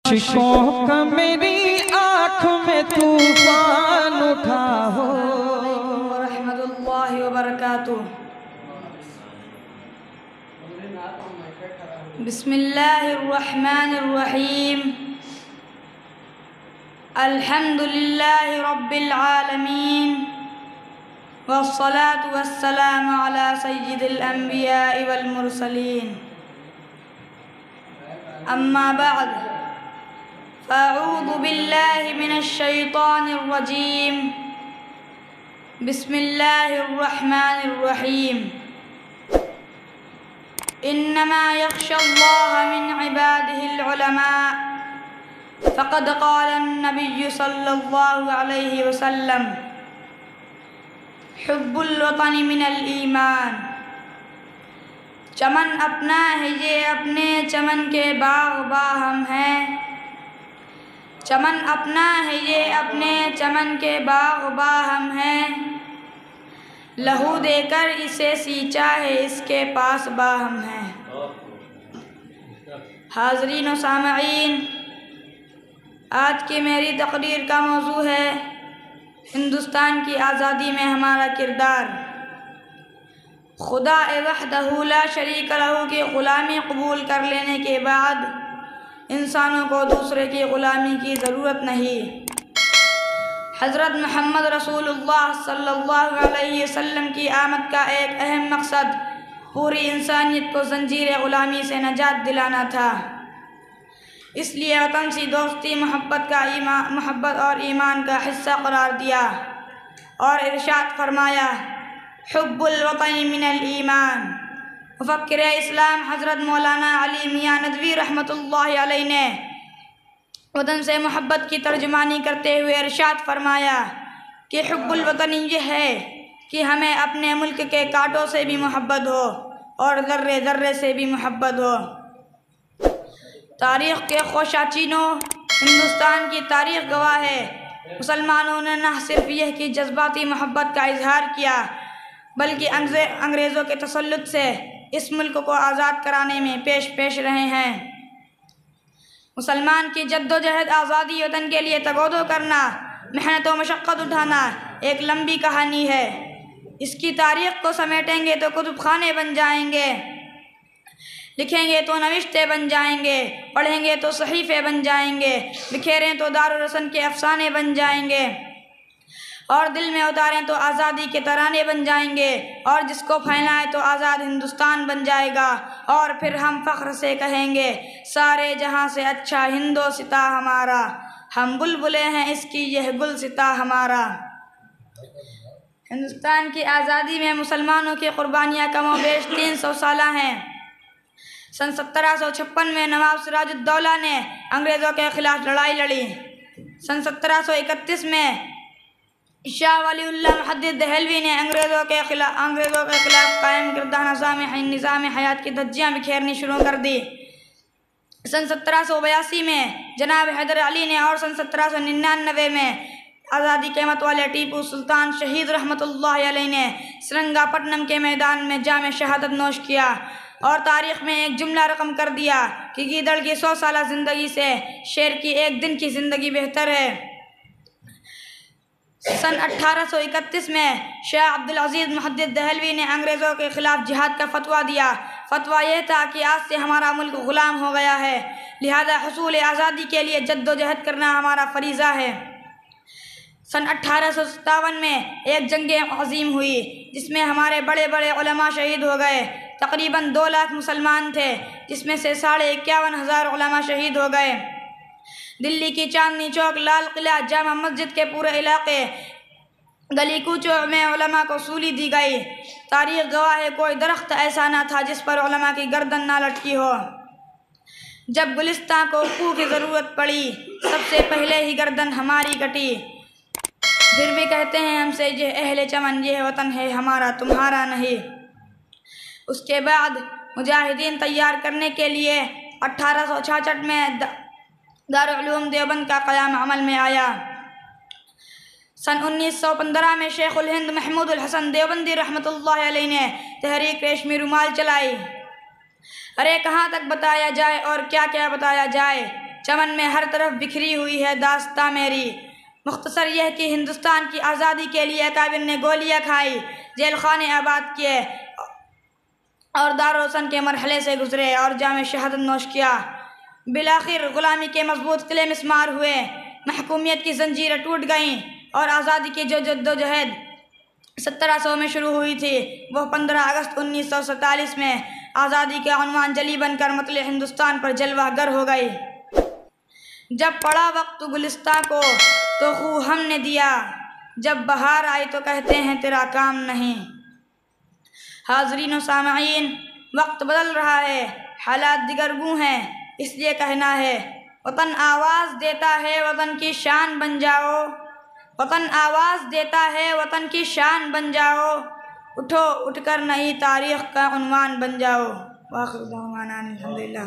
अश्कों का मेरी आँख में तूफान उठा हो। रहमतुल्लाहि व बरकातुहू। बिस्मिल्लाहिर्रहमानिर्रहीम। अल्हम्दुलिल्लाहि रब्बिल आलमीन वस्सलातु वस्सलामु अला सय्यिदिल अंबिया'i वल मुरसलीन। अम्मा बअद फ़अऊज़ु बिल्लाहि मिनश शैतानिर रजीम। बिस्मिल्लाहिर्रहमानिर्रहीम। इन्नमा यख्शल्लाह मिन इबादिहिल उलमा। फ़क़द क़ालन नबिय्यु सल्लल्लाहु अलैहि वसल्लम हुब्बुल वतनी मिनल ईमान। चमन अपना है ये अपने चमन के बाग़ हम हैं। चमन अपना है ये अपने चमन के बाग़ हम हैं। लहू देकर इसे सींचा है इसके पास हम हैं। हाज़रीन व सामईन, आज की मेरी तकरीर का मौजू है हिंदुस्तान की आज़ादी में हमारा किरदार। खुदा वहदहू ला शरीक लहू की ग़ुलामी कबूल कर लेने के बाद इंसानों को दूसरे की ग़ुलामी की ज़रूरत नहीं। हज़रत मोहम्मद रसूलुल्लाह सल्लल्लाहु अलैहि वसल्लम की आमद का एक अहम मकसद पूरी इंसानियत को ज़ंजीर ग़ुलामी से नजात दिलाना था। इसलिए वतन सी दोस्ती मोहब्बत और ईमान का हिस्सा करार दिया और इरशाद फरमाया, हुब्बुल वतनी मिनल ईमान। मुफक्किर इस्लाम हज़रत मौलाना अली मियाँ नदवी रहमतुल्लाहि अलैहि ने वतन से मोहब्बत की तर्जुमानी करते हुए इरशाद फरमाया कि हुब्बुल वतनी यह है कि हमें अपने मुल्क के कांटों से भी मोहब्बत हो और ज़र्रे ज़र्रे से भी मोहब्बत हो। तारीख़ के खोशाचीनों, हिंदुस्तान की तारीख़ गवाह है, मुसलमानों ने न सिर्फ यह कि जज्बाती मोहब्बत का इजहार किया बल्कि अंग्रेज़ों के तसल्लुत से इस मुल्क को आज़ाद कराने में पेश रहे हैं। मुसलमान की जद्दोजहद आज़ादी वतन के लिए तगोदो करना, मेहनत व मशक्क़त उठाना एक लंबी कहानी है। इसकी तारीख़ को समेटेंगे तो कुतुब खाने बन जाएंगे, लिखेंगे तो नविश्ते बन जाएंगे, पढ़ेंगे तो सहीफ़े बन जाएंगे, बिखेरें तो दारुल रसन के अफसाने बन जाएंगे और दिल में उतारें तो आज़ादी के तराने बन जाएंगे और जिसको फैलाएं तो आज़ाद हिंदुस्तान बन जाएगा। और फिर हम फ़ख्र से कहेंगे, सारे जहां से अच्छा हिंदोसिता हमारा, हम बुलबुले हैं इसकी यह गुलसिता हमारा। हिंदुस्तान की आज़ादी में मुसलमानों की क़ुरबानियाँ कमोबेश 300 साला हैं। सन 1756 में नवाब सिराजुद्दौला ने अंग्रेज़ों के ख़िलाफ़ लड़ाई लड़ी। सन 1731 में शाह वलीउल्लाह मुहद्दिस दहलवी ने अंग्रेज़ों के ख़िलाफ़ कायम करदा निज़ाम हयात की धज्जियाँ बिखेरनी शुरू कर दी। सन 1782 में जनाब हैदर अली ने और सन 1799 में आज़ादी के मत वाले टीपू सुल्तान शहीद रहमतुल्लाहि अलैहि ने श्रंगापट्टनम के मैदान में जाम शहादत नोश किया और तारीख़ में एक जुमला रकम कर दिया कि गीदड़ की 100 साला ज़िंदगी से शेर की एक दिन की ज़िंदगी बेहतर है। सन 1831 में शाह अब्दुल अज़ीज़ मुहद्दिस दहलवी ने अंग्रेज़ों के ख़िलाफ़ जिहाद का फतवा दिया। फतवा यह था कि आज से हमारा मुल्क ग़ुलाम हो गया है, लिहाजा हुसूल आज़ादी के लिए जद्दोजहद करना हमारा फ़रीज़ा है। सन 1857 में एक जंग अज़ीम हुई जिसमें हमारे बड़े बड़े उलमा शहीद हो गए। तकरीबन 2 लाख मुसलमान थे, जिसमें से 51,500 उलमा शहीद हो गए। दिल्ली की चांदनी चौक, लाल किला, जामा मस्जिद के पूरे इलाके, गली कूचों में उलमा को सूली दी गई। तारीख़ गवाह है, कोई दरख्त ऐसा ना था जिस पर उलमा की गर्दन ना लटकी हो। जब गुलिस्तां को खू की ज़रूरत पड़ी, सबसे पहले ही गर्दन हमारी कटी। फिर भी कहते हैं हमसे, ये अहले चमन, ये वतन है हमारा तुम्हारा नहीं। उसके बाद मुजाहिदीन तैयार करने के लिए 1866 में दारुल उलूम देवबंद का क़याम अमल में आया। सन 1915 में शेखुल हिंद महमूदुल हसन देवबंदी रहमतुल्लाहि अलैहि ने तहरीक रेशमी रुमाल चलाई। अरे कहाँ तक बताया जाए और क्या क्या बताया जाए। चमन में हर तरफ बिखरी हुई है दास्तां मेरी। मुख्तसर यह कि हिंदुस्तान की आज़ादी के लिए अकाबिर ने गोलियाँ खाई, जेल खाने आबाद किए और दारोसन के मरहले से गुजरे और जाम शहादत नोश किया। बिलाखिर गुलामी के मजबूत किले मिस्मार हुए, महकूमियत की जंजीरें टूट गईं और आज़ादी की जो जद्दोजहद 1700 में शुरू हुई थी वह 15 अगस्त 1947 में आज़ादी का उन्वान जली बनकर मतले हिंदुस्तान पर जलवागर हो गई। जब पड़ा वक्त गुलिस्तां को तो खू हमने दिया, जब बहार आई तो कहते हैं तेरा काम नहीं। हाज़रीन व सामईन, वक्त बदल रहा है, हालात दिगरगू हैं, इसलिए कहना है वतन आवाज़ देता है वतन की शान बन जाओ। वतन आवाज़ देता है वतन की शान बन जाओ। उठो उठकर नई तारीख़ का उन्वान बन जाओ। वाखिर दावाना अनिल हम्दुलिल्लाह।